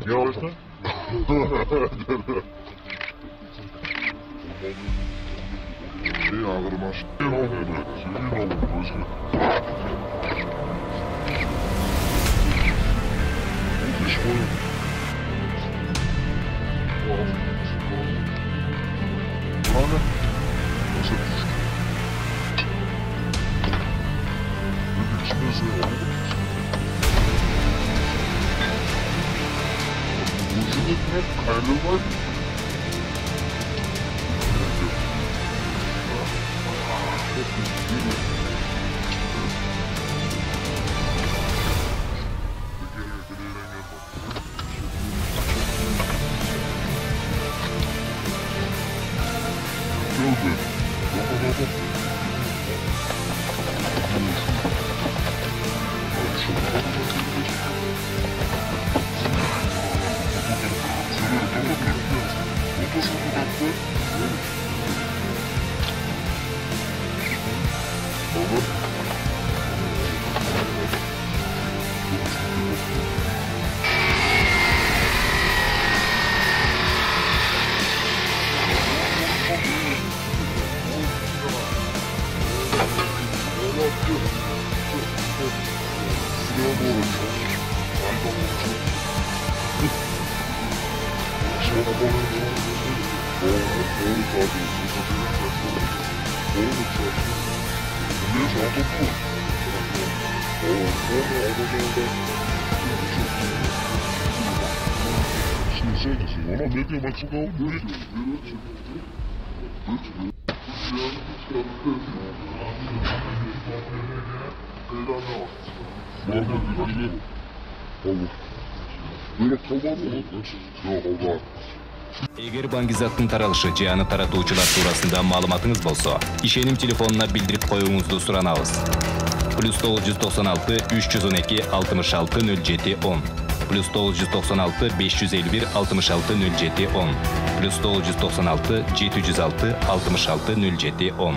Yavaşla. Şey ağırmaş. Ne oldu? Senin oldu. Bu iş boyu. Hadi. Nasıl düştü? Dedik içine sığ oldu. Ucunu hep kaynırmaydı. Ona ne diyor bak çok ağır değil. Эгер баңгизаттын таралышы же аны таратуучулар туурасында маалыматыңыз болсо, ишеним телефонуна билдирип коюңузду суранабыз. +996 312 66 07 10 +996 551 66 07 10 +996 706 66 07 10